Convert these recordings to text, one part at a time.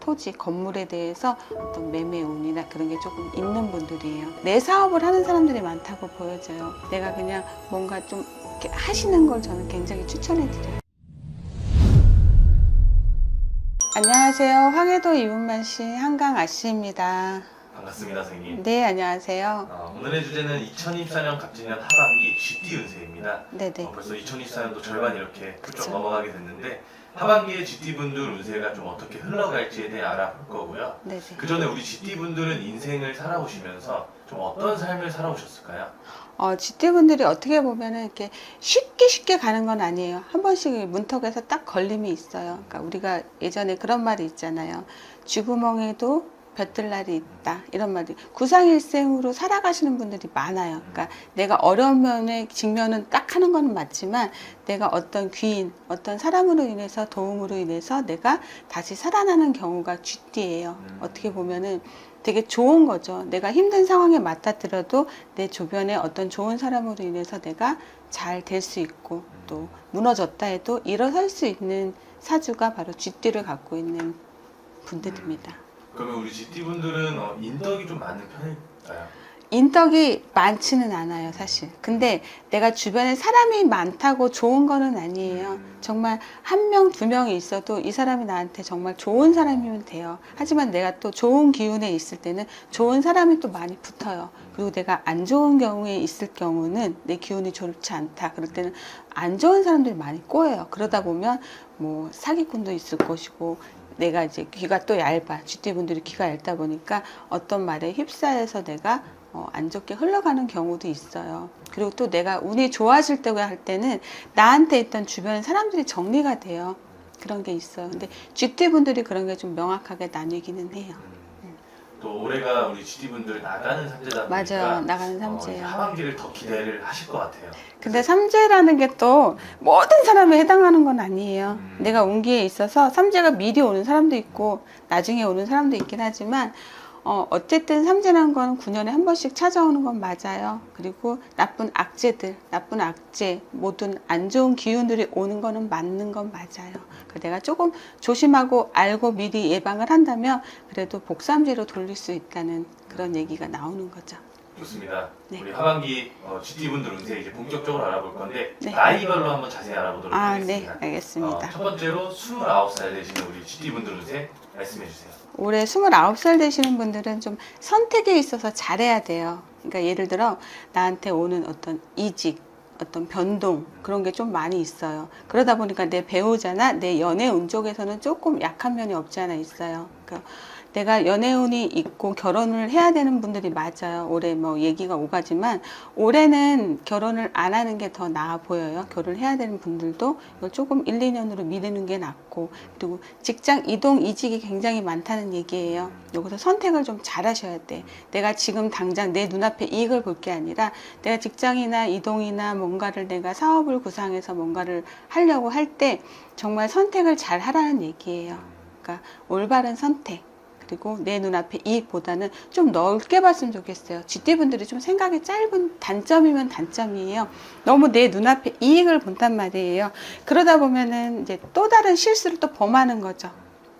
토지, 건물에 대해서 어떤 매매 운이나 그런 게 조금 있는 분들이에요. 내 사업을 하는 사람들이 많다고 보여져요. 내가 그냥 뭔가 좀 이렇게 하시는 걸 저는 굉장히 추천해드려요. 안녕하세요. 황해도 이분만시 한강 아씨입니다. 반갑습니다, 선생님. 네, 안녕하세요. 오늘의 주제는 2024년 갑진년 하반기 GT 운세입니다. 네네. 벌써 2024년도 절반 이렇게 훌쩍 그쵸. 넘어가게 됐는데 하반기에 GT분들 운세가 좀 어떻게 흘러갈지에 대해 알아볼 거고요. 네네. 그 전에 우리 GT분들은 인생을 살아오시면서 좀 어떤 삶을 살아오셨을까요? GT분들이 어떻게 보면은 이렇게 쉽게 가는 건 아니에요. 한 번씩 문턱에서 딱 걸림이 있어요. 그러니까 우리가 예전에 그런 말이 있잖아요. 쥐구멍에도 볕들 날이 있다. 이런 말이 구상일생으로 살아가시는 분들이 많아요. 그러니까 내가 어려운 면에 직면은 딱 하는 건 맞지만 내가 어떤 귀인, 어떤 사람으로 인해서 도움으로 인해서 내가 다시 살아나는 경우가 GT예요. 어떻게 보면은 되게 좋은 거죠. 내가 힘든 상황에 맞닥뜨려도 내 주변에 어떤 좋은 사람으로 인해서 내가 잘 될 수 있고 또 무너졌다 해도 일어설 수 있는 사주가 바로 GT를 갖고 있는 분들입니다. 그러면 우리 GT분들은 인덕이 좀 많은 편일까요? 인덕이 많지는 않아요, 사실. 근데 내가 주변에 사람이 많다고 좋은 거는 아니에요. 정말 한 명, 두 명이 있어도 이 사람이 나한테 정말 좋은 사람이면 돼요. 하지만 내가 또 좋은 기운에 있을 때는 좋은 사람이 또 많이 붙어요. 그리고 내가 안 좋은 경우에 있을 경우는 내 기운이 좋지 않다. 그럴 때는 안 좋은 사람들이 많이 꼬여요. 그러다 보면 뭐 사기꾼도 있을 것이고 내가 이제 귀가 또 얇아. GT분들이 귀가 얇다 보니까 어떤 말에 휩싸여서 내가 안 좋게 흘러가는 경우도 있어요. 그리고 또 내가 운이 좋아질 때고 할 때는 나한테 있던 주변 사람들이 정리가 돼요. 그런 게 있어요. 근데 GT분들이 그런 게 좀 명확하게 나뉘기는 해요. 또 올해가 우리 GT분들 나가는 삼재다 보니까 맞아요. 나가는 이제 삼재예요. 하반기를 더 기대를 하실 것 같아요. 근데 삼재라는 게 또 모든 사람에 해당하는 건 아니에요. 내가 운기에 있어서 삼재가 미리 오는 사람도 있고 나중에 오는 사람도 있긴 하지만 어쨌든 삼재라는 건 9년에 한 번씩 찾아오는 건 맞아요. 그리고 나쁜 악재들, 나쁜 악재, 모든 안 좋은 기운들이 오는 거는 맞는 건 맞아요. 내가 조금 조심하고 알고 미리 예방을 한다면 그래도 복삼재로 돌릴 수 있다는 그런 얘기가 나오는 거죠. 좋습니다. 네. 우리 하반기 GT분들 운세 이제 본격적으로 알아볼 건데 네. 나이별로 한번 자세히 알아보도록 네, 하겠습니다. 알겠습니다. 첫 번째로 29살 되시는 우리 GT분들 운세 말씀해 주세요. 올해 29살 되시는 분들은 좀 선택에 있어서 잘해야 돼요. 그러니까 예를 들어 나한테 오는 어떤 이직, 어떤 변동 그런 게 좀 많이 있어요. 그러다 보니까 내 배우자나 내 연애 운 쪽에서는 조금 약한 면이 없지 않아 있어요. 그러니까 내가 연애운이 있고 결혼을 해야 되는 분들이 맞아요. 올해 뭐 얘기가 오가지만 올해는 결혼을 안 하는 게 더 나아 보여요. 결혼을 해야 되는 분들도 이걸 조금 1, 2년으로 미루는 게 낫고 그리고 직장 이동 이직이 굉장히 많다는 얘기예요. 여기서 선택을 좀 잘 하셔야 돼. 내가 지금 당장 내 눈앞에 이익을 볼 게 아니라 내가 직장이나 이동이나 뭔가를 내가 사업을 구상해서 뭔가를 하려고 할 때 정말 선택을 잘 하라는 얘기예요. 그러니까 올바른 선택. 그리고 내 눈앞에 이익보다는 좀 넓게 봤으면 좋겠어요. GT분들이 좀 생각이 짧은 단점이면 단점이에요. 너무 내 눈앞에 이익을 본단 말이에요. 그러다 보면은 이제 또 다른 실수를 또 범하는 거죠.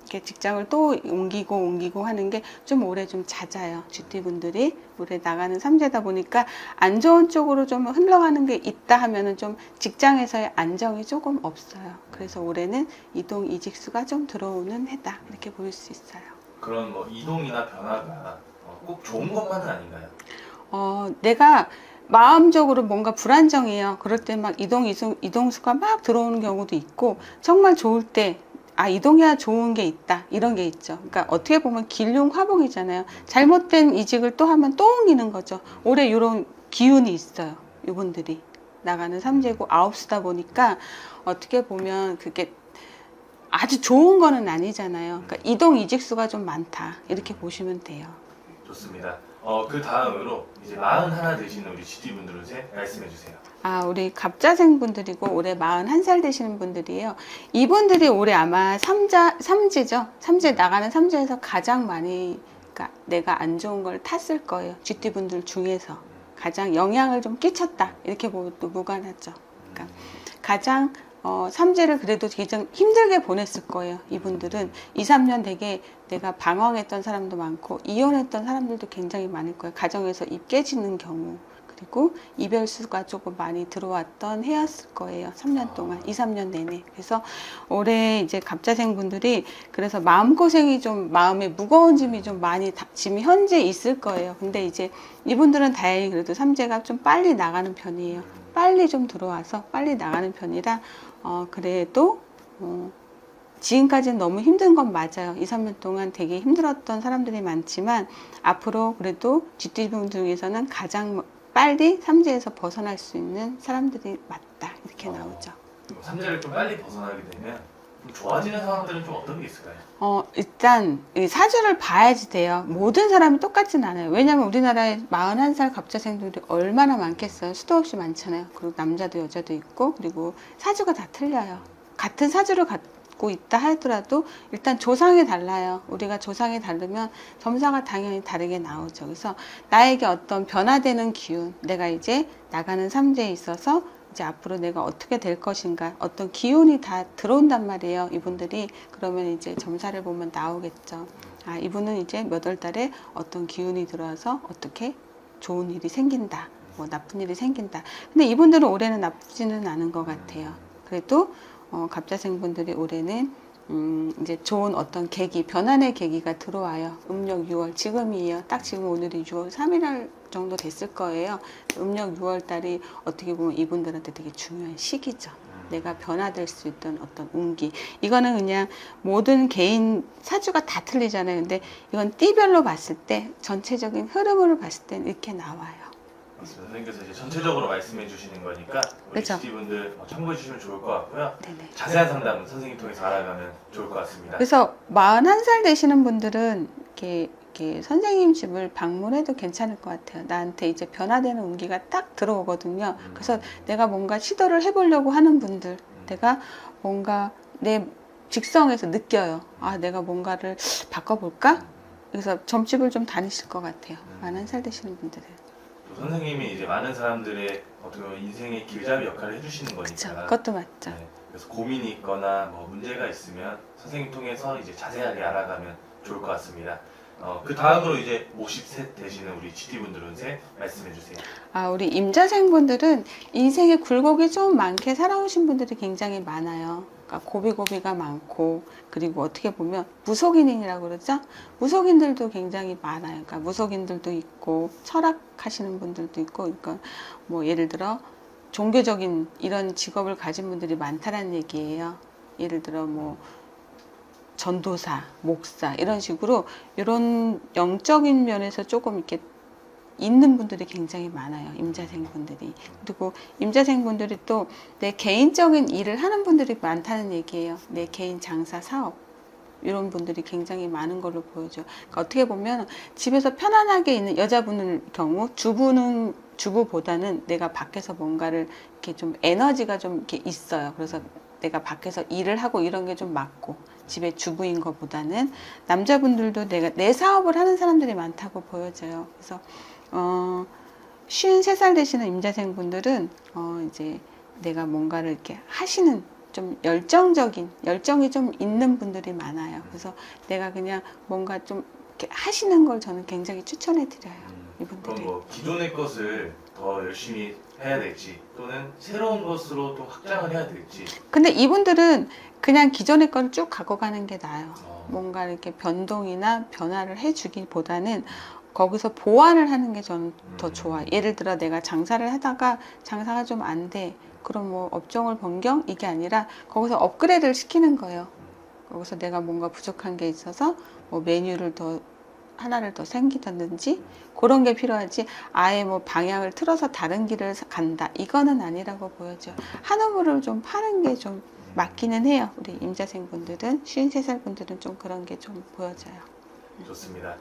이렇게 직장을 또 옮기고 하는 게 좀 올해 좀 잦아요. GT분들이 올해 나가는 삼재다 보니까 안 좋은 쪽으로 좀 흘러가는 게 있다 하면은 좀 직장에서의 안정이 조금 없어요. 그래서 올해는 이동 이직수가 좀 들어오는 해다 이렇게 보일 수 있어요. 그런 뭐 이동이나 변화가 꼭 좋은 것만은 아닌가요? 내가 마음적으로 뭔가 불안정해요. 그럴 때 막 이동수가 막 들어오는 경우도 있고 정말 좋을 때 이동해야 좋은 게 있다 이런 게 있죠. 그러니까 어떻게 보면 길흉화복이잖아요. 잘못된 이직을 또 하면 또 옮기는 거죠. 올해 이런 기운이 있어요. 이분들이 나가는 삼재고 아홉수다 보니까 어떻게 보면 그게 아주 좋은 거는 아니잖아요. 그러니까 이동 이직수가 좀 많다 이렇게 보시면 돼요. 좋습니다. 그 다음으로 이제 41 되시는 우리 GT분들 운세 말씀해 주세요. 우리 갑자생 분들이고 올해 41살 되시는 분들이에요. 이분들이 올해 아마 삼재죠. 삼재 나가는 삼재에서 가장 많이 그러니까 내가 안 좋은 걸 탔을 거예요. GT분들 중에서 가장 영향을 좀 끼쳤다 이렇게 보도 무관하죠. 그러니까 가장 삼재를 그래도 굉장히 힘들게 보냈을 거예요. 이분들은 2, 3년 되게 내가 방황했던 사람도 많고 이혼했던 사람들도 굉장히 많을 거예요. 가정에서 입 깨지는 경우. 그리고 이별수가 조금 많이 들어왔던 해였을 거예요. 3년 동안, 2, 3년 내내. 그래서 올해 이제 갑자생 분들이 그래서 마음고생이 좀, 마음에 무거운 짐이 좀 많이, 짐이 현재 있을 거예요. 근데 이제 이분들은 다행히 그래도 삼재가 좀 빨리 나가는 편이에요. 빨리 좀 들어와서 빨리 나가는 편이라, 그래도, 지금까지는 너무 힘든 건 맞아요. 2, 3년 동안 되게 힘들었던 사람들이 많지만, 앞으로 그래도 GT분 중에서는 가장 빨리 삼재에서 벗어날 수 있는 사람들이 맞다. 이렇게 나오죠. 삼재를 좀 빨리 벗어나게 되면 좀 좋아지는 상황들은 좀 어떤 게 있을까요? 일단 이 사주를 봐야지 돼요. 모든 사람이 똑같진 않아요. 왜냐하면 우리나라에 41살 갑자생들이 얼마나 많겠어요. 수도 없이 많잖아요. 그리고 남자도 여자도 있고, 그리고 사주가 다 틀려요. 같은 사주를 갖고 있다 하더라도 일단 조상이 달라요. 우리가 조상이 다르면 점사가 당연히 다르게 나오죠. 그래서 나에게 어떤 변화되는 기운, 내가 이제 나가는 삼재에 있어서 이제 앞으로 내가 어떻게 될 것인가, 어떤 기운이 다 들어온단 말이에요. 이분들이. 그러면 이제 점사를 보면 나오겠죠. 아, 이분은 이제 몇 월 달에 어떤 기운이 들어와서 어떻게 좋은 일이 생긴다, 뭐 나쁜 일이 생긴다. 근데 이분들은 올해는 나쁘지는 않은 것 같아요. 그래도 갑자생 분들이 올해는 이제 좋은 어떤 계기, 변환의 계기가 들어와요. 음력 6월, 지금이에요. 딱 지금 오늘이 6월 3일 정도 됐을 거예요. 음력 6월 달이 어떻게 보면 이분들한테 되게 중요한 시기죠. 내가 변화될 수 있던 어떤 운기. 이거는 그냥 모든 개인 사주가 다 틀리잖아요. 근데 이건 띠별로 봤을 때, 전체적인 흐름으로 봤을 때 이렇게 나와요. 맞습니다. 선생님께서 이제 전체적으로 말씀해 주시는 거니까 우리 그렇죠. GT분들 참고해 주시면 좋을 것 같고요. 네네. 자세한 상담은 선생님 통해서 알아가면 좋을 것 같습니다. 그래서 41살 되시는 분들은 이렇게 선생님 집을 방문해도 괜찮을 것 같아요. 나한테 이제 변화되는 운기가 딱 들어오거든요. 그래서 내가 뭔가 시도를 해보려고 하는 분들, 내가 뭔가 내 직성에서 느껴요. 아, 내가 뭔가를 바꿔볼까? 그래서 점집을 좀 다니실 것 같아요. 41살 되시는 분들은. 또 선생님이 이제 많은 사람들의 어떻게 보면 인생의 길잡이 역할을 해주시는 그렇죠. 거니까. 그것도 맞죠. 네, 그래서 고민이 있거나 뭐 문제가 있으면 선생님 통해서 이제 자세하게 알아가면 좋을 것 같습니다. 그 다음으로 이제 50세 되시는 우리 GT분들은 말씀해 주세요. 아, 우리 임자생 분들은 인생에 굴곡이 좀 많게 살아오신 분들이 굉장히 많아요. 그러니까 고비고비가 많고, 그리고 어떻게 보면 무속인이라고 그러죠? 무속인들도 굉장히 많아요. 그러니까 무속인들도 있고, 철학하시는 분들도 있고, 그러니까 뭐 예를 들어 종교적인 이런 직업을 가진 분들이 많다는 얘기예요. 예를 들어 뭐 전도사, 목사 이런 식으로 이런 영적인 면에서 조금 이렇게 있는 분들이 굉장히 많아요. 임자생 분들이. 그리고 임자생 분들이 또 내 개인적인 일을 하는 분들이 많다는 얘기예요. 내 개인 장사, 사업 이런 분들이 굉장히 많은 걸로 보여져요. 그러니까 어떻게 보면 집에서 편안하게 있는 여자분의 경우 주부보다는 내가 밖에서 뭔가를 이렇게 좀 에너지가 좀 이렇게 있어요. 그래서 내가 밖에서 일을 하고 이런 게 좀 맞고, 집에 주부인 것보다는 남자분들도 내가 내 사업을 하는 사람들이 많다고 보여져요. 그래서 53살 되시는 임자생 분들은 이제 내가 뭔가를 이렇게 하시는 좀 열정이 좀 있는 분들이 많아요. 그래서 내가 그냥 뭔가 좀 이렇게 하시는 걸 저는 굉장히 추천해 드려요. 이분들이. 그럼 뭐 기존의 것을 더 열심히 해야 될지 또는 새로운 것으로 또 확장을 해야 될지. 근데 이분들은 그냥 기존의 걸 쭉 갖고 가는 게 나아요. 뭔가 이렇게 변동이나 변화를 해주기보다는 거기서 보완을 하는 게 저는 더 좋아요. 예를 들어 내가 장사를 하다가 장사가 좀 안 돼. 그럼 뭐 업종을 변경? 이게 아니라 거기서 업그레이드를 시키는 거예요. 거기서 내가 뭔가 부족한 게 있어서 뭐 메뉴를 더 하나를 더 생기든지 그런 게 필요하지, 아예 뭐 방향을 틀어서 다른 길을 간다, 이거는 아니라고 보여져요. 한우물을 좀 파는 게 좀 맞기는 해요. 우리 임자생 분들은, 53살 분들은 좀 그런 게 좀 보여져요. 좋습니다.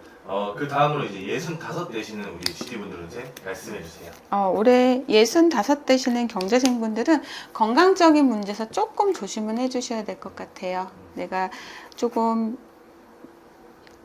그 다음으로 이제 65 되시는 우리 GT분들은 말씀해 주세요. 올해 65 되시는 경자생 분들은 건강적인 문제에서 조금 조심은 해주셔야 될 것 같아요. 내가 조금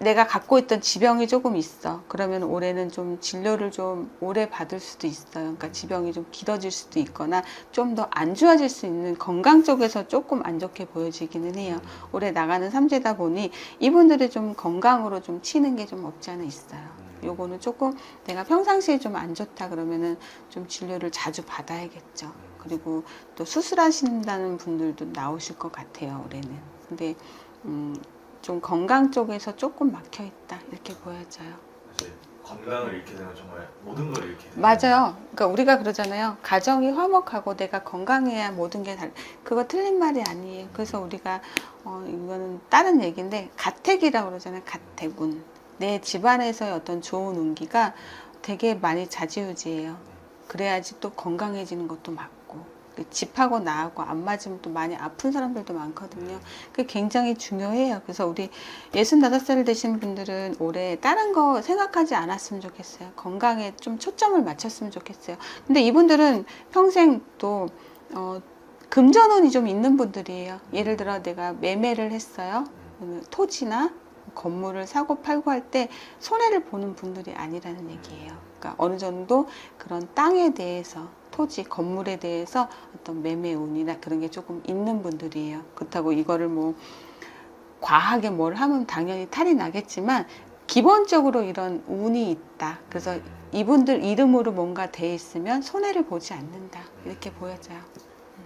내가 갖고 있던 지병이 조금 있어. 그러면 올해는 좀 진료를 좀 오래 받을 수도 있어요. 그러니까 지병이 좀 길어질 수도 있거나 좀 더 안 좋아질 수 있는 건강 쪽에서 조금 안 좋게 보여지기는 해요. 올해 나가는 삼재다 보니 이분들이 좀 건강으로 좀 치는 게 좀 없지 않아 있어요. 요거는 조금 내가 평상시에 좀 안 좋다 그러면은 좀 진료를 자주 받아야겠죠. 그리고 또 수술하신다는 분들도 나오실 것 같아요, 올해는. 근데 좀 건강 쪽에서 조금 막혀 있다 이렇게 보여져요. 이제 건강을 잃게 되면 정말 모든 걸 잃게 돼요. 맞아요. 그러니까 우리가 그러잖아요. 가정이 화목하고 내가 건강해야 모든 게 그거 틀린 말이 아니에요. 그래서 우리가 이거는 다른 얘기인데 가택이라고 그러잖아요. 가택운. 내 집안에서의 어떤 좋은 운기가 되게 많이 좌지우지해요. 그래야지 또 건강해지는 것도 맞고 집하고 나하고 안 맞으면 또 많이 아픈 사람들도 많거든요. 그게 굉장히 중요해요. 그래서 우리 65살 되신 분들은 올해 다른 거 생각하지 않았으면 좋겠어요. 건강에 좀 초점을 맞췄으면 좋겠어요. 근데 이분들은 평생 또 금전운이 좀 있는 분들이에요. 예를 들어 내가 매매를 했어요. 토지나 건물을 사고 팔고 할 때 손해를 보는 분들이 아니라는 얘기예요. 그러니까 어느 정도 그런 땅에 대해서 토지, 건물에 대해서 어떤 매매 운이나 그런 게 조금 있는 분들이에요. 그렇다고 이거를 뭐 과하게 뭘 하면 당연히 탈이 나겠지만 기본적으로 이런 운이 있다. 그래서 이분들 이름으로 뭔가 돼 있으면 손해를 보지 않는다. 이렇게 보여져요.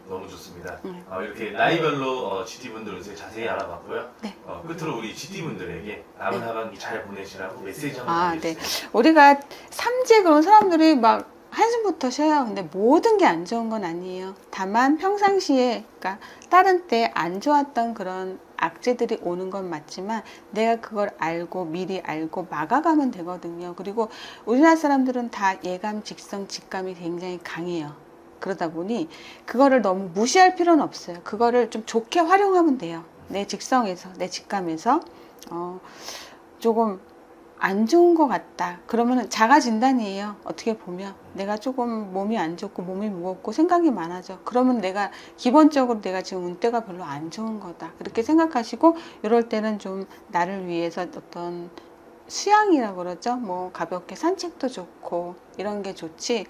너무 좋습니다. 이렇게 나이별로 GT분들 운세 자세히 알아봤고요. 네. 끝으로 우리 GT분들에게 남은 네. 하반기 잘 보내시라고 메시지 한번 네. 해주세요. 우리가 삼재 그런 사람들이 막 한숨부터 쉬어요. 근데 모든 게 안 좋은 건 아니에요. 다만 평상시에, 그러니까 다른 때 안 좋았던 그런 악재들이 오는 건 맞지만 내가 그걸 알고 미리 알고 막아가면 되거든요. 그리고 우리나라 사람들은 다 예감, 직성, 직감이 굉장히 강해요. 그러다 보니 그거를 너무 무시할 필요는 없어요. 그거를 좀 좋게 활용하면 돼요. 내 직성에서, 내 직감에서 조금 안 좋은 것 같다. 그러면 자가 진단이에요. 어떻게 보면 내가 조금 몸이 안 좋고 몸이 무겁고 생각이 많아져. 그러면 내가 기본적으로 내가 지금 운때가 별로 안 좋은 거다. 그렇게 생각하시고 이럴 때는 좀 나를 위해서 어떤 수양이라고 그러죠. 뭐 가볍게 산책도 좋고 이런 게 좋지.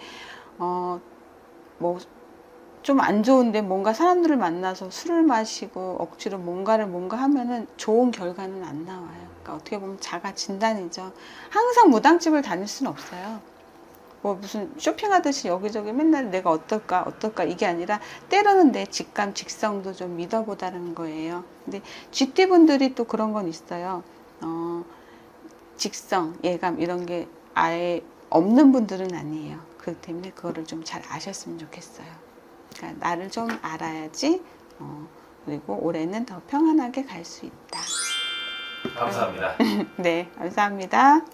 뭐 좀 안 좋은데 뭔가 사람들을 만나서 술을 마시고 억지로 뭔가 하면은 좋은 결과는 안 나와요. 그러니까 어떻게 보면 자가 진단이죠. 항상 무당집을 다닐 수는 없어요. 뭐 무슨 쇼핑하듯이 여기저기 맨날 내가 어떨까 이게 아니라 때로는 내 직감, 직성도 좀 믿어보다는 거예요. 근데 GT분들이 또 그런 건 있어요. 직성, 예감 이런 게 아예 없는 분들은 아니에요. 그렇기 때문에 그거를 좀 잘 아셨으면 좋겠어요. 그러니까 나를 좀 알아야지. 그리고 올해는 더 평안하게 갈 수 있다. 감사합니다. 네, 감사합니다.